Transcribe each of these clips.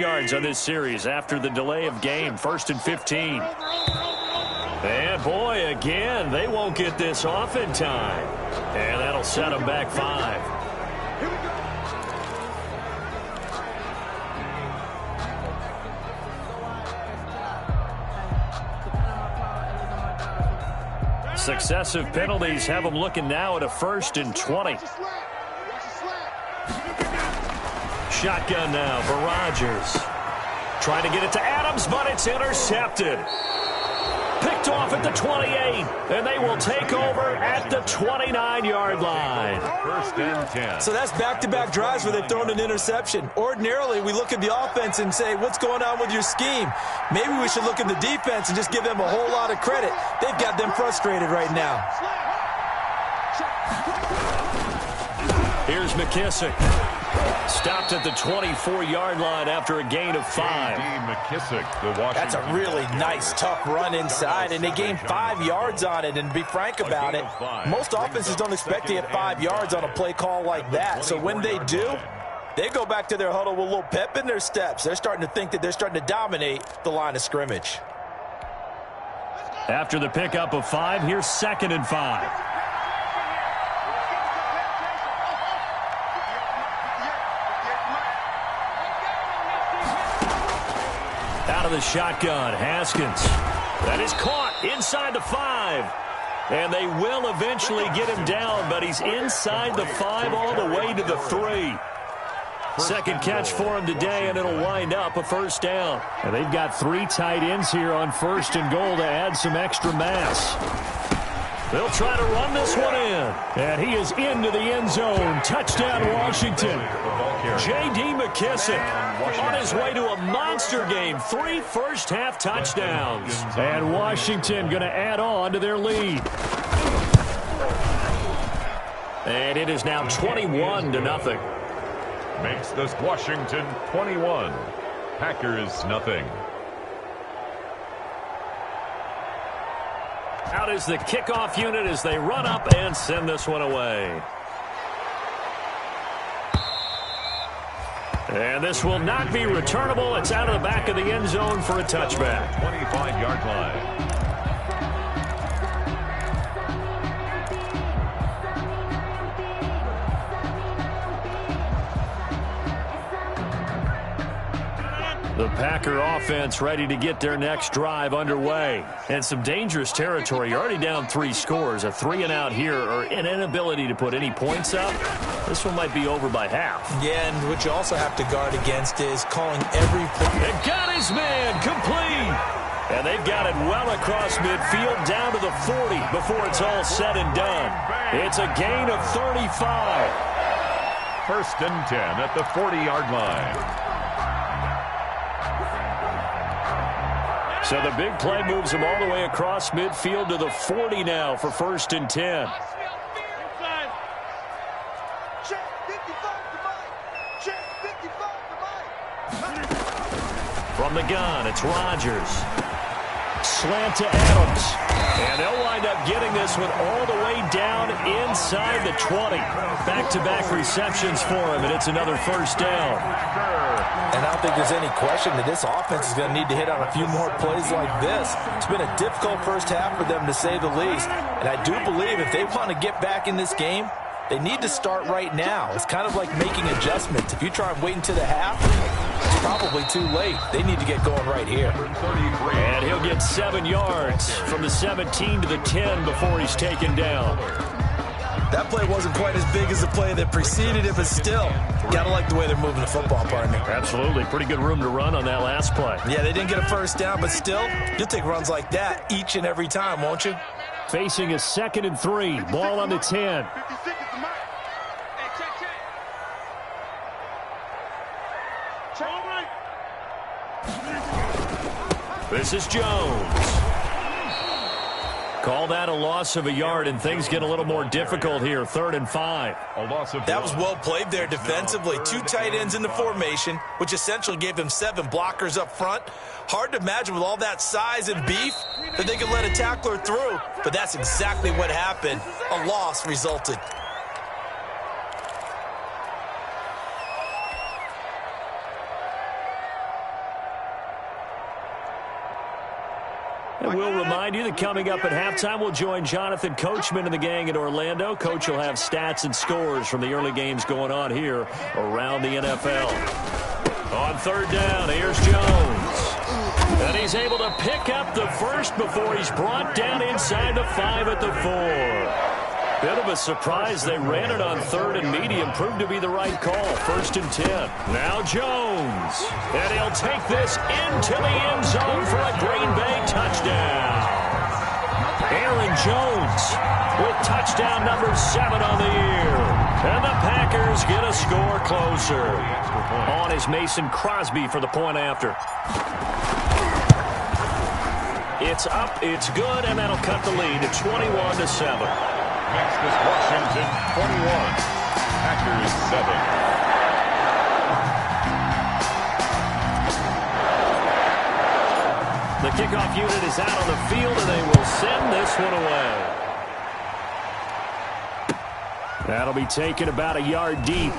yards on this series after the delay of game. 1st and 15. And boy, again, they won't get this off in time. And that'll set them back 5. Successive penalties have them looking now at a 1st and 20. Shotgun now for Rodgers. Trying to get it to Adams, but it's intercepted. Picked off at the 28, and they will take over at the 29-yard line. 1st and 10. So that's back-to-back drives where they've thrown an interception. Ordinarily, we look at the offense and say, what's going on with your scheme? Maybe we should look at the defense and just give them a whole lot of credit. They've got them frustrated right now. Here's McKissick. Stopped at the 24-yard line after a gain of 5. McKissick, the Washington. That's a really nice, tough run inside, and they gained 5 yards on it. And to be frank about it, most offenses don't expect to get 5 yards on a play call like that. So when they do, they go back to their huddle with a little pep in their steps. They're starting to think that they're starting to dominate the line of scrimmage. After the pickup of 5, here's 2nd and 5. Out of the shotgun, Haskins. That is caught inside the 5. And they will eventually get him down, but he's inside the 5 all the way to the 3. Second catch for him today, and it'll wind up a 1st down. And they've got 3 tight ends here on 1st and goal to add some extra mass. They'll try to run this one in. And he is into the end zone. Touchdown, Washington. J.D. McKissick on his way to a monster game. 3 first-half touchdowns. And Washington going to add on to their lead. And it is now 21-0. Makes this Washington 21. Packers nothing. Out is the kickoff unit as they run up and send this one away. And this will not be returnable. It's out of the back of the end zone for a touchback. 25-yard line. The Packer offense ready to get their next drive underway. And some dangerous territory. You're already down 3 scores. A 3-and-out here or an inability to put any points up. This one might be over by half. Yeah, and what you also have to guard against is calling every play. And got his man complete. And they've got it well across midfield down to the 40 before it's all said and done. It's a gain of 35. 1st and 10 at the 40-yard line. So the big play moves them all the way across midfield to the 40 now for 1st and 10. From the gun, it's Rodgers. Slant to Adams. And they'll wind up getting this one all the way down inside the 20. Back-to-back receptions for him, and it's another 1st down. And I don't think there's any question that this offense is going to need to hit on a few more plays like this. It's been a difficult first half for them, to say the least. And I do believe if they want to get back in this game, they need to start right now. It's kind of like making adjustments. If you try and wait until the half, it's probably too late. They need to get going right here. And he'll get 7 yards from the 17 to the 10 before he's taken down. That play wasn't quite as big as the play that preceded it, but still, got to like the way they're moving the football, partner. Absolutely. Pretty good room to run on that last play. Yeah, they didn't get a 1st down, but still, you'll take runs like that each and every time, won't you? Facing a 2nd and 3. Ball on the 10. This is Jones. Call that a loss of a yard, and things get a little more difficult here. 3rd and 5. That was well played there defensively. 2 tight ends in the formation, which essentially gave them 7 blockers up front. Hard to imagine with all that size and beef that they could let a tackler through, but that's exactly what happened. A loss resulted. And we'll remind you that coming up at halftime, we'll join Jonathan Coachman and the gang in Orlando. Coach will have stats and scores from the early games going on here around the NFL. On third down, here's Jones. And he's able to pick up the first before he's brought down inside the 5 at the 4. Bit of a surprise. They ran it on third and medium. Proved to be the right call. 1st and 10. Now Jones. And he'll take this into the end zone for a Green Bay touchdown. Aaron Jones with touchdown number 7 on the year. And the Packers get a score closer. On is Mason Crosby for the point after. It's up, it's good, and that'll cut the lead to 21-7. Makes this Washington 21. Packers 7. The kickoff unit is out on the field, and they will send this one away. That'll be taken about a yard deep.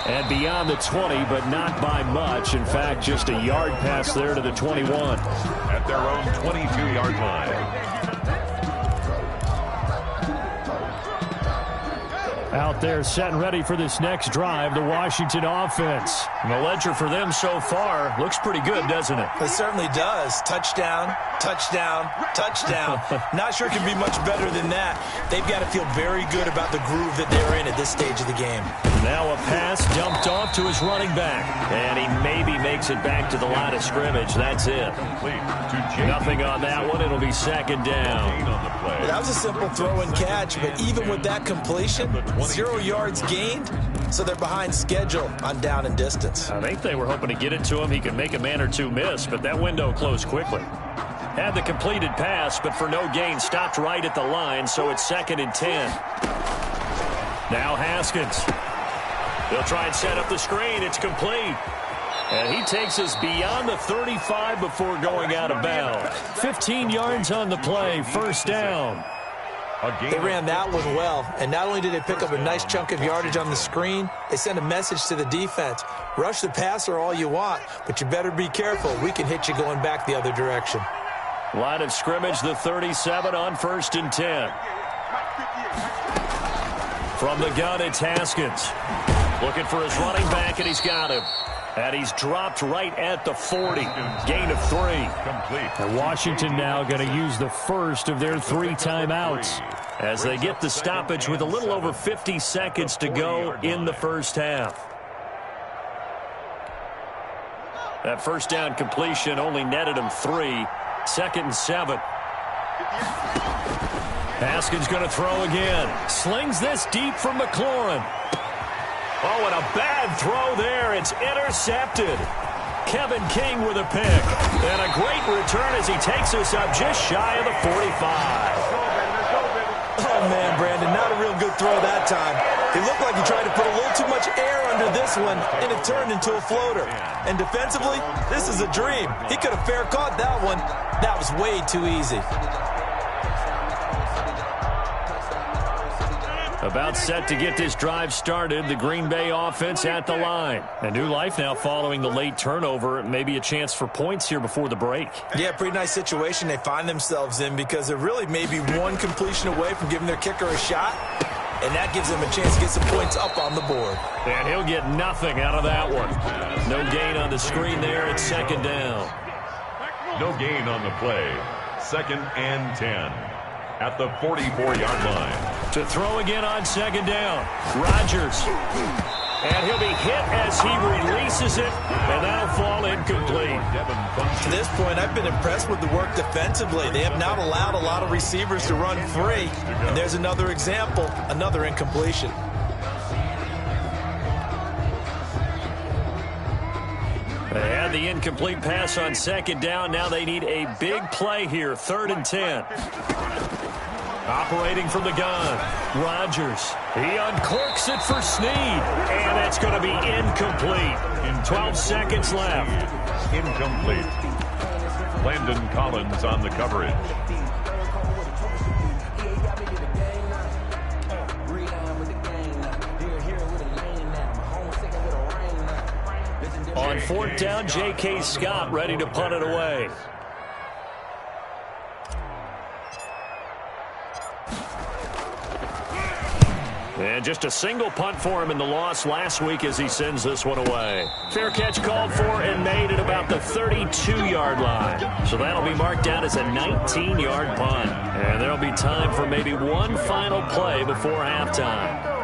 And beyond the 20, but not by much. In fact, just a yard pass there to the 21. At their own 22-yard line. Out there set and ready for this next drive, the Washington offense. And the ledger for them so far looks pretty good, doesn't it? It certainly does. Touchdown, touchdown, touchdown. Not sure it can be much better than that. They've got to feel very good about the groove that they're in at this stage of the game. Now a pass dumped off to his running back. And he maybe makes it back to the line of scrimmage. That's it. Nothing on that one. It'll be 2nd down. That was a simple throw and catch, but even with that completion, 0 yards gained, so they're behind schedule on down and distance. I think they were hoping to get it to him. He could make a man or two miss, but that window closed quickly. Had the completed pass, but for no gain, stopped right at the line, so it's 2nd and 10. Now Haskins. They'll try and set up the screen. It's complete. And he takes us beyond the 35 before going out of bounds. 15 yards on the play, 1st down. They ran that one well, and not only did they pick up a nice chunk of yardage on the screen, they sent a message to the defense. Rush the passer all you want, but you better be careful. We can hit you going back the other direction. Line of scrimmage, the 37 on 1st and 10. From the gun, it's Haskins. Looking for his running back, and he's got him. And he's dropped right at the 40. Gain of 3. Complete. And Washington now going to use the first of their 3 timeouts as they get the stoppage with a little over 50 seconds to go in the first half. That 1st down completion only netted him 3. 2nd and 7. Haskins going to throw again. Slings this deep from McLaurin. Oh, and a bad throw there. It's intercepted. Kevin King with a pick. And a great return as he takes us up just shy of the 45. Oh, man, Brandon, not a real good throw that time. It looked like he tried to put a little too much air under this one, and it turned into a floater. And defensively, this is a dream. He could have fair caught that one. That was way too easy. About set to get this drive started. The Green Bay offense at the line. A new life now following the late turnover. Maybe a chance for points here before the break. Yeah, pretty nice situation they find themselves in because they're really maybe one completion away from giving their kicker a shot. And that gives them a chance to get some points up on the board. And he'll get nothing out of that one. No gain on the screen there. It's 2nd down. No gain on the play. 2nd and 10. At the 44-yard line. To throw again on 2nd down. Rodgers. And he'll be hit as he releases it. And that'll fall incomplete. To this point, I've been impressed with the work defensively. They have not allowed a lot of receivers to run free. And there's another example, another incompletion. They had the incomplete pass on 2nd down. Now they need a big play here. 3rd and 10. Operating from the gun, Rodgers. He uncorks it for Snead, and it's going to be incomplete. 12 seconds left. Incomplete. Landon Collins on the coverage. On 4th down, J.K. Scott ready to punt it away. And just a single punt for him in the loss last week as he sends this one away. Fair catch called for and made at about the 32-yard line. So that'll be marked down as a 19-yard punt. And there'll be time for maybe one final play before halftime.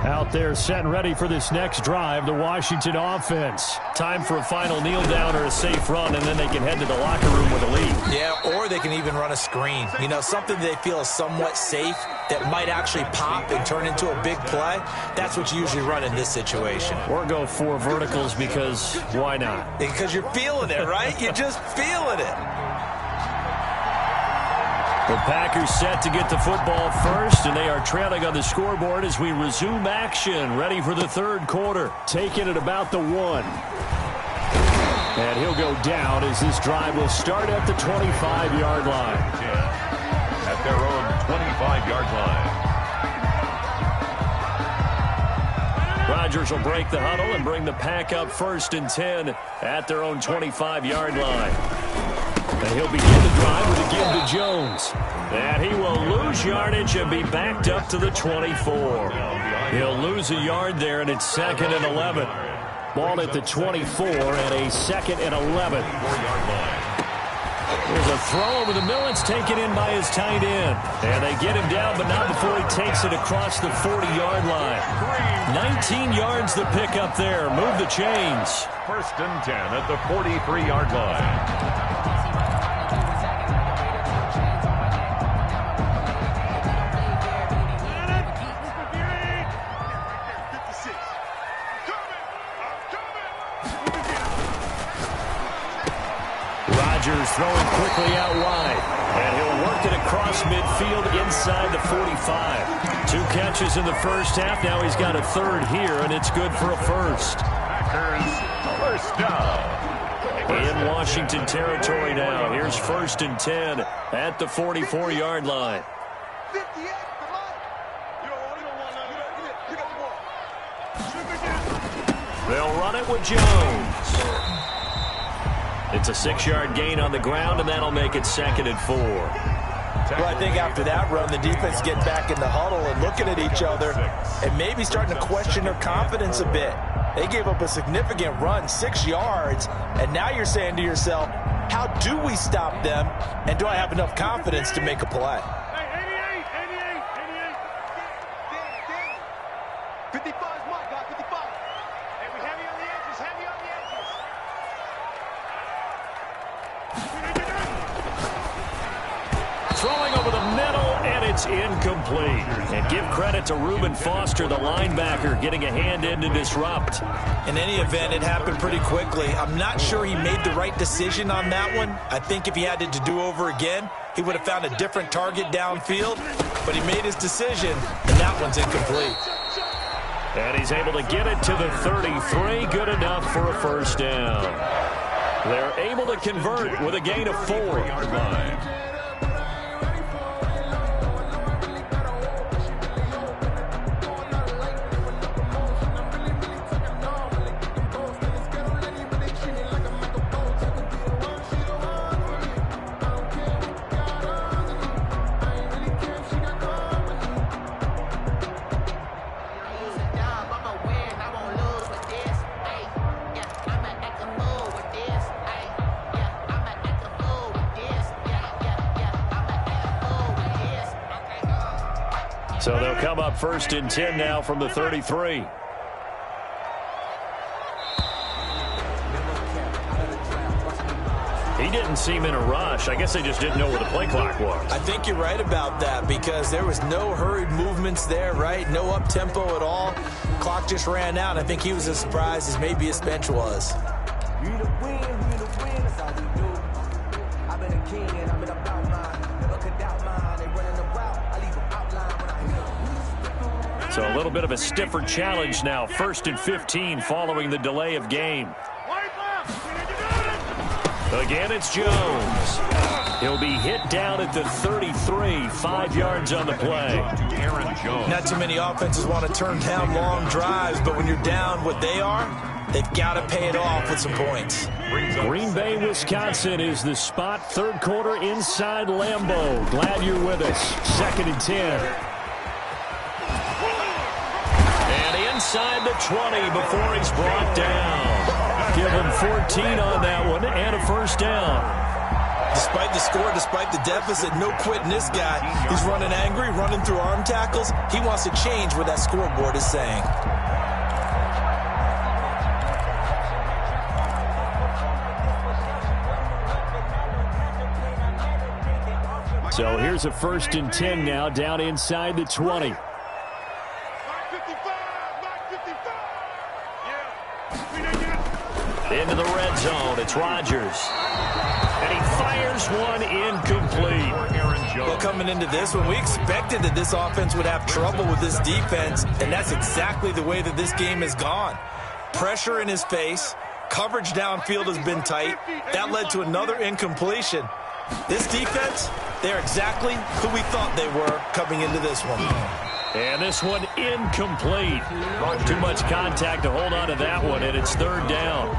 Out there set and ready for this next drive, the Washington offense. Time for a final kneel down or a safe run, and then they can head to the locker room with a lead. Yeah, or they can even run a screen. You know, something they feel is somewhat safe that might actually pop and turn into a big play. That's what you usually run in this situation. Or go 4 verticals because why not? Because you're feeling it, right? You're just feeling it. The Packers set to get the football first, and they are trailing on the scoreboard as we resume action, ready for the third quarter. Taking it about the 1. And he'll go down as this drive will start at the 25-yard line. At their own 25-yard line. Rodgers will break the huddle and bring the Pack up 1st and 10 at their own 25-yard line. And he'll begin the drive with a give to Jones. And he will lose yardage and be backed up to the 24. He'll lose a yard there, and it's 2nd and 11. Ball at the 24 and a 2nd and 11. There's a throw over the middle. It's taken in by his tight end. And they get him down, but not before he takes it across the 40-yard line. 19 yards the pick up there. Move the chains. 1st and 10 at the 43-yard line. Rodgers throwing quickly out wide. And he'll work it across midfield inside the 45. 2 catches in the first half. Now he's got a 3rd here, and it's good for a 1st. Packers, 1st down. In Washington territory now. Here's 1st and 10 at the 44-yard line. They'll run it with Jones. It's a 6-yard gain on the ground, and that'll make it 2nd and 4. Well, I think after that run, the defense getting back in the huddle and looking at each other and maybe starting to question their confidence a bit. They gave up a significant run, 6 yards, and now you're saying to yourself, how do we stop them, and do I have enough confidence to make a play? 55 is my guy, 55. Hey, we heavy on the edges, heavy on the edges. Throwing over the middle, and it's incomplete. And give credit to Reuben Foster, the linebacker, getting a hand in to disrupt. In any event, it happened pretty quickly. I'm not sure he made the right decision on that one. I think if he had it to do over again, he would have found a different target downfield. But he made his decision, and that one's incomplete. And he's able to get it to the 33. Good enough for a 1st down. They're able to convert with a gain of 4. So they'll come up 1st and 10 now from the 33. He didn't seem in a rush. I guess they just didn't know where the play clock was. I think you're right about that because there was no hurried movements there, right? No up-tempo at all. Clock just ran out. I think he was as surprised as maybe his bench was. So a little bit of a stiffer challenge now. 1st and 15 following the delay of game. Again, it's Jones. He'll be hit down at the 33, 5 yards on the play. Not too many offenses want to turn down long drives, but when you're down what they are, They've got to pay it off with some points. Green Bay, Wisconsin is the spot. Third quarter inside Lambeau. Glad you're with us. 2nd and 10. And inside the 20 before he's brought down. Give him 14 on that one and a first down. Despite the score, despite the deficit, no quitting this guy. He's running angry, running through arm tackles. He wants to change what that scoreboard is saying. So here's a 1st and 10 now, down inside the 20. Into the red zone, it's Rodgers. And he fires one incomplete. Well, coming into this one, we expected that this offense would have trouble with this defense, and that's exactly the way that this game has gone. Pressure in his face, coverage downfield has been tight. That led to another incompletion. This defense, they're exactly who we thought they were coming into this one. And this one incomplete. Too much contact to hold on to that one, and it's 3rd down.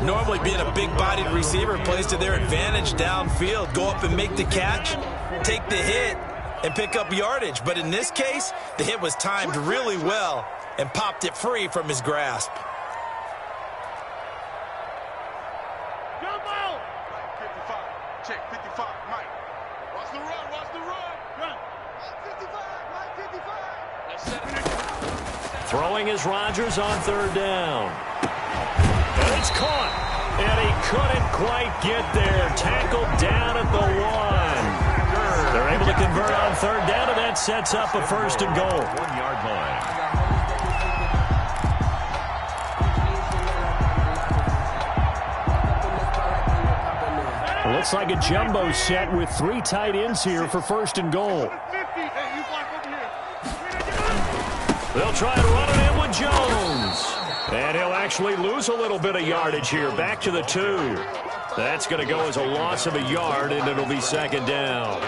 Normally being a big-bodied receiver plays to their advantage downfield. Go up and make the catch, take the hit, and pick up yardage. But in this case, the hit was timed really well and popped it free from his grasp. Check 55, Mike. Watch the run, watch the run. Run. 55, Mike 55. Let's set it. Throwing is Rodgers on 3rd down. And it's caught. And he couldn't quite get there. Tackled down at the 1. They're able to convert on 3rd down, and that sets up a 1st and goal. 1-yard line. Looks like a jumbo set with 3 tight ends here for 1st and goal. They'll try to run it in with Jones. And he'll actually lose a little bit of yardage here. Back to the 2. That's going to go as a loss of a yard, and it'll be 2nd down.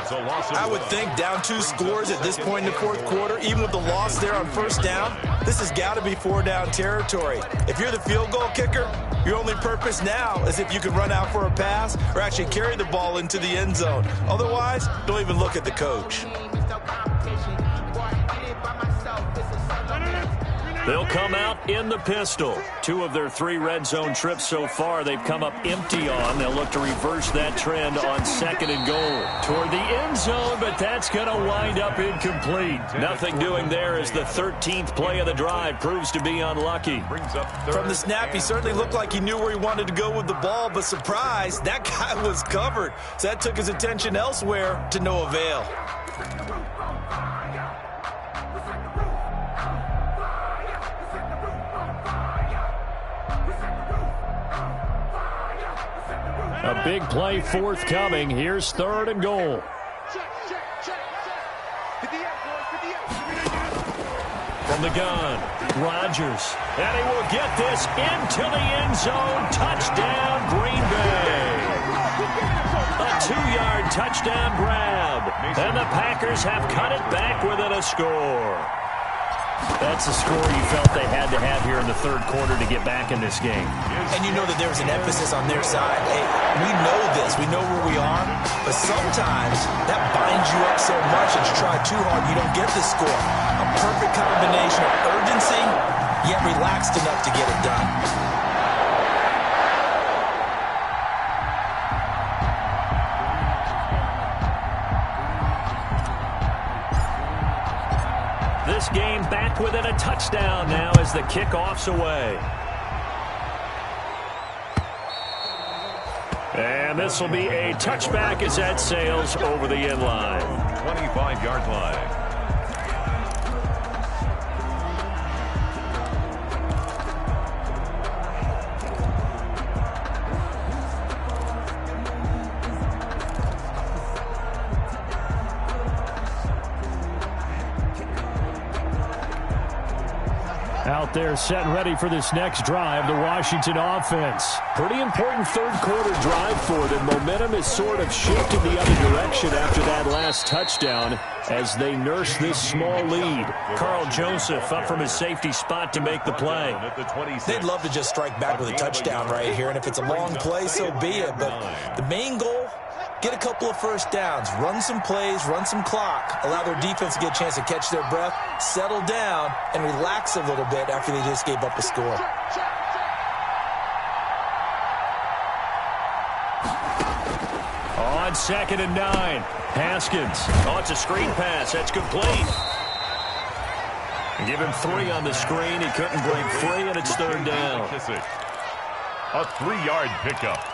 I would think down 2 scores at this point in the 4th quarter, even with the loss there on 1st down, this has got to be 4-down territory. If you're the field goal kicker, your only purpose now is if you can run out for a pass or actually carry the ball into the end zone. Otherwise, don't even look at the coach. They'll come out in the pistol. 2 of their 3 red zone trips so far they've come up empty on. They'll look to reverse that trend on 2nd and goal. Toward the end zone, but that's going to wind up incomplete. Nothing doing there as the 13th play of the drive proves to be unlucky. From the snap, he certainly looked like he knew where he wanted to go with the ball, but surprise, that guy was covered. So that took his attention elsewhere to no avail. A big play forthcoming. Here's 3rd and goal. From the gun, Rodgers. And he will get this into the end zone. Touchdown, Green Bay. A 2-yard touchdown grab. And the Packers have cut it back within a score. That's a score you felt they had to have here in the 3rd quarter to get back in this game. And you know that there was an emphasis on their side. Hey, we know this. We know where we are. But sometimes that binds you up so much that you try too hard, you don't get the score. A perfect combination of urgency, yet relaxed enough to get it done. This game back within a touchdown now as the kickoff's away. And this will be a touchback as that sails over the end line. 25-yard line. Out there set and ready for this next drive, the Washington offense. Pretty important 3rd quarter drive for them. Momentum is sort of shifted the other direction after that last touchdown. as they nurse this small lead. Carl Joseph up from his safety spot to make the play. They'd love to just strike back with a touchdown right here, and if it's a long play, so be it. But the main goal, get a couple of first downs, run some plays, run some clock, allow their defense to get a chance to catch their breath, settle down, and relax a little bit after they just gave up a score. On 2nd and 9, Haskins. Oh, it's a screen pass. That's complete. Give him 3 on the screen. He couldn't break free, and it's 3rd down. A 3-yard pickup,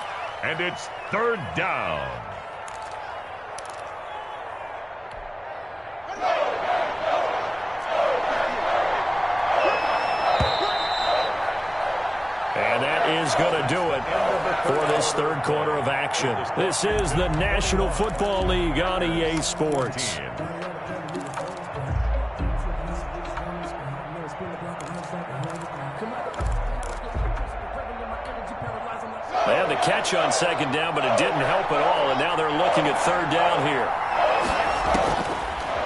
and it's 3rd down. And that is going to do it for this 3rd quarter of action. This is the National Football League on EA Sports. They had the catch on 2nd down, but it didn't help at all, and now they're looking at 3rd down here.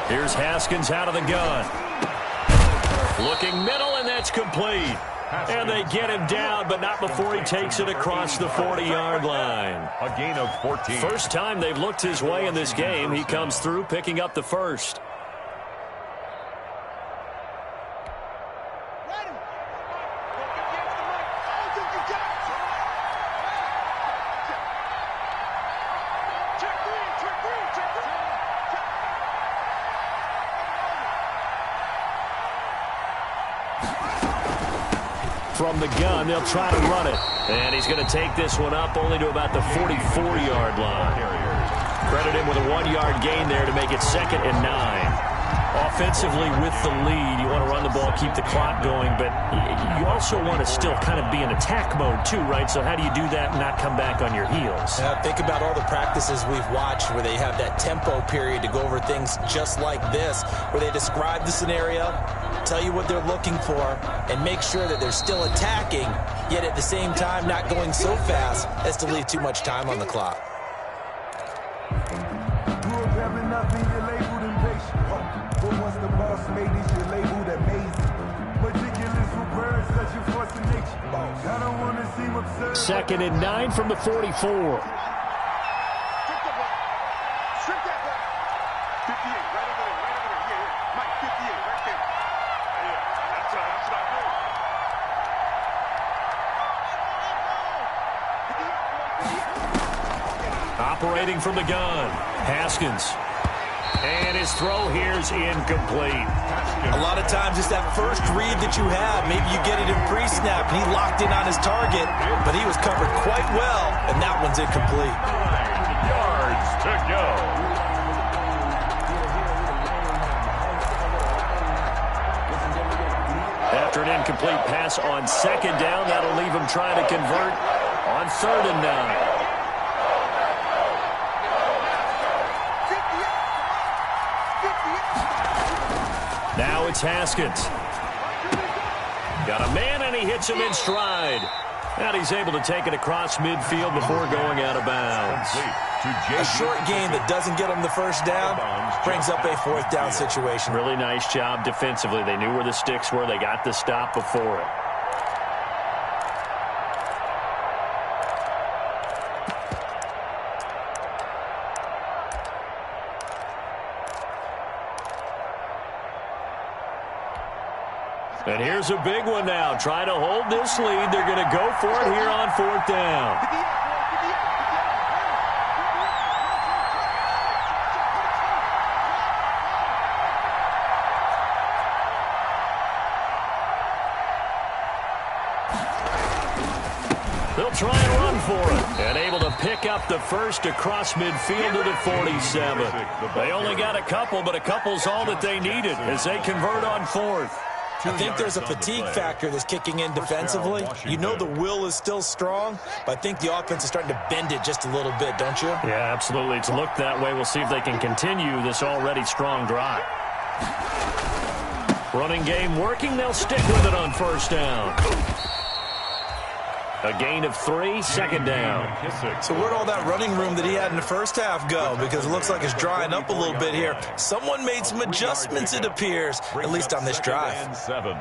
Here's Haskins out of the gun. Looking middle, and that's complete. And they get him down, but not before he takes it across the 40-yard line. A gain of 14. First time they've looked his way in this game. He comes through picking up the first. From the gun, they'll try to run it. And he's going to take this one up only to about the 44-yard line. Credit him with a 1-yard gain there to make it 2nd and 9. Offensively with the lead, you want to run the ball, keep the clock going, but you also want to still kind of be in attack mode too, right? So how do you do that and not come back on your heels? Think about all the practices we've watched where they have that tempo period to go over things just like this, where they describe the scenario, tell you what they're looking for, and make sure that they're still attacking, yet at the same time not going so fast as to leave too much time on the clock. Second and 9 from the 44. Operating from the gun, Haskins. And his throw here's incomplete. A lot of times it's that first read that you have. Maybe you get it in pre-snap, and he locked in on his target, but he was covered quite well, and that one's incomplete. 9 yards to go. After an incomplete pass on 2nd down, that'll leave him trying to convert on 3rd and 9. Now it's Haskins. Got a man, and he hits him in stride. And he's able to take it across midfield before going out of bounds. A short gain that doesn't get him the first down brings up a 4th down situation. Really nice job defensively. They knew where the sticks were. They got the stop before it. And here's a big one now. Trying to hold this lead. They're going to go for it here on 4th down. They'll try and run for it. And able to pick up the first across midfield to the 47. They only got a couple, but a couple's all that they needed as they convert on 4th. I think there's a fatigue factor that's kicking in defensively. You know the will is still strong, but I think the offense is starting to bend it just a little bit, don't you? Yeah, absolutely. It's looked that way. We'll see if they can continue this already strong drive. Running game working. They'll stick with it on 1st down. A gain of 3, second down. So where'd all that running room that he had in the first half go? Because it looks like it's drying up a little bit here. Someone made some adjustments, it appears, at least on this drive. 7.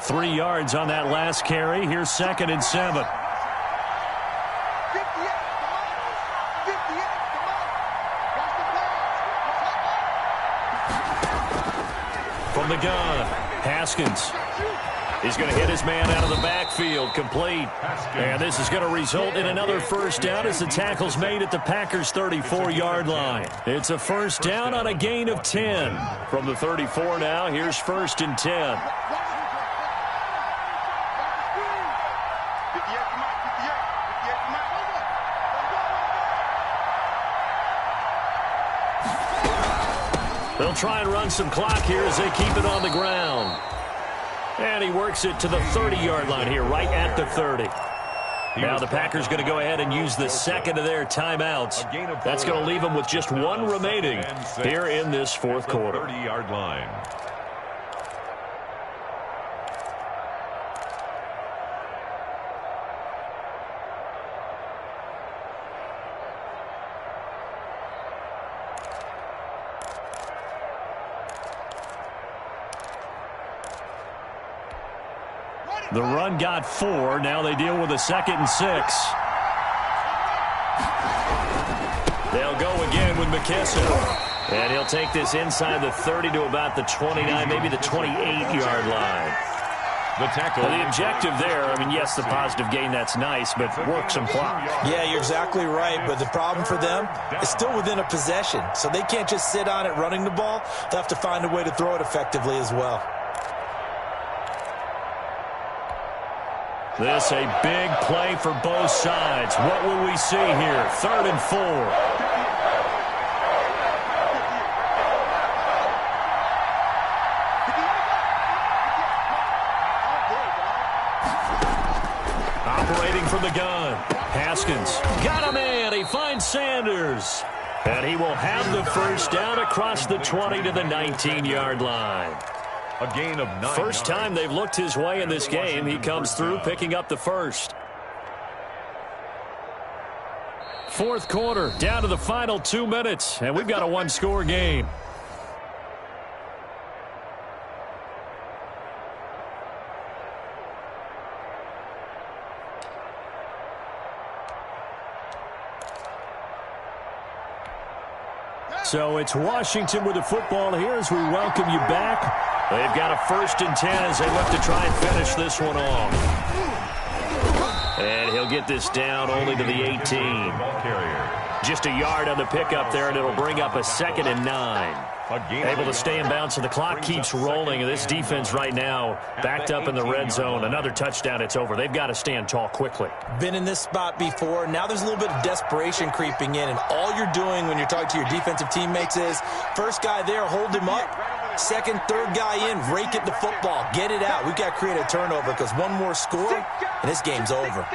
3 yards on that last carry. Here's 2nd and 7. From the gun, Haskins. He's going to hit his man out of the backfield, complete. And this is going to result in another first down as the tackle's made at the Packers' 34-yard line. It's a first down on a gain of 10. From the 34 now, here's 1st and 10. They'll try and run some clock here as they keep it on the ground. And he works it to the 30-yard line here, right at the 30. Now the Packers going to go ahead and use the second of their timeouts. That's going to leave them with just 1 remaining here in this 4th quarter. 30-yard line. The run got 4. Now they deal with a 2nd and 6. They'll go again with McKesson. And he'll take this inside the 30 to about the 29, maybe the 28-yard line. The tackle. Well, the objective there, I mean, yes, the positive gain, that's nice, but work some clock. Yeah, you're exactly right, but the problem for them is still within a possession, so they can't just sit on it running the ball. They'll have to find a way to throw it effectively as well. This a big play for both sides. What will we see here? 3rd and 4. Operating from the gun. Haskins got him in. He finds Sanders. And he will have the first down across the 20 to the 19-yard line. A gain of 9 First time they've looked his way in this game. He comes through picking up the first. 4th quarter, down to the final 2 minutes, and we've got a 1-score game. So it's Washington with the football here as we welcome you back. They've got a 1st and 10 as they look to try and finish this one off. And he'll get this down only to the 18. Just a yard on the pickup there, and it'll bring up a 2nd and 9. Able to stay in bounds, and the clock keeps rolling. And this defense right now backed up in the red zone. Another touchdown, it's over. They've got to stand tall quickly. Been in this spot before. Now there's a little bit of desperation creeping in, and all you're doing when you're talking to your defensive teammates is first guy there, hold him up. 2nd, 3rd guy in, rake at the football. Get it out. We've got to create a turnover because one more score, and this game's over.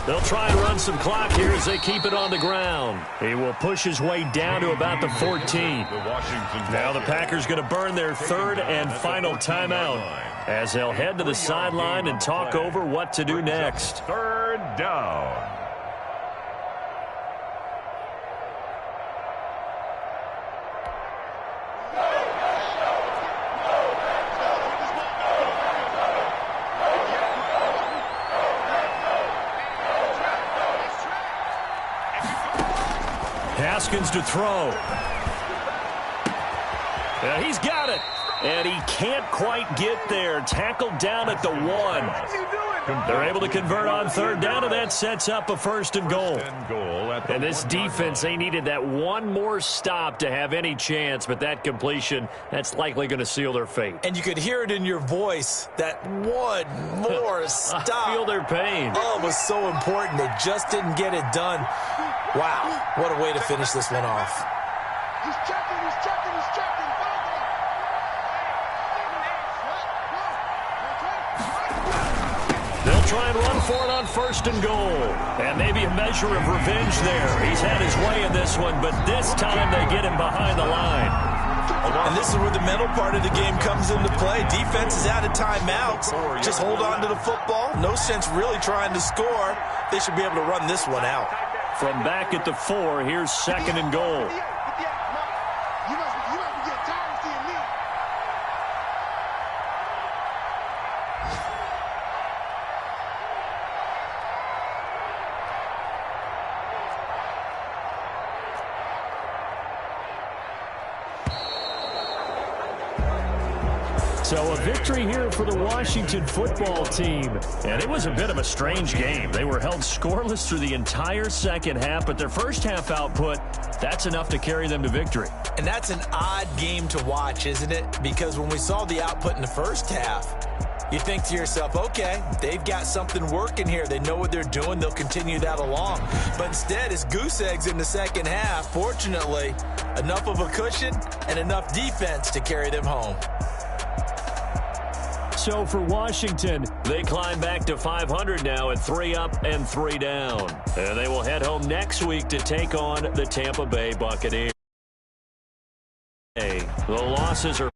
They'll try and run some clock here as they keep it on the ground. He will push his way down to about the 14. Now the Packers going to burn their 3rd and final timeout as they'll head to the sideline and talk over what to do next. 3rd down. Haskins to throw. He's got it. And he can't quite get there. Tackled down at the 1. They're able to convert on 3rd down, and that sets up a 1st and goal. And this defense, they needed that one more stop to have any chance, but that completion, that's likely going to seal their fate. And you could hear it in your voice, that one more stop. I feel their pain. Oh, it was so important. They just didn't get it done. Wow, what a way to finish this one off. He's checking, he's checking, he's checking. They'll try and run for it on 1st and goal. And maybe a measure of revenge there. He's had his way in this one, but this time they get him behind the line. And this is where the mental part of the game comes into play. Defense is out of timeouts. Just hold on to the football. No sense really trying to score. They should be able to run this one out. From back at the 4, here's 2nd and goal. So a victory here for the Washington football team. And it was a bit of a strange game. They were held scoreless through the entire second half, but their first half output, that's enough to carry them to victory. And that's an odd game to watch, isn't it? Because when we saw the output in the first half, you think to yourself, okay, they've got something working here. They know what they're doing. They'll continue that along. But instead, it's goose eggs in the second half. Fortunately, enough of a cushion and enough defense to carry them home. So for Washington, they climb back to 500 now at 3 up and 3 down. And they will head home next week to take on the Tampa Bay Buccaneers. The losses are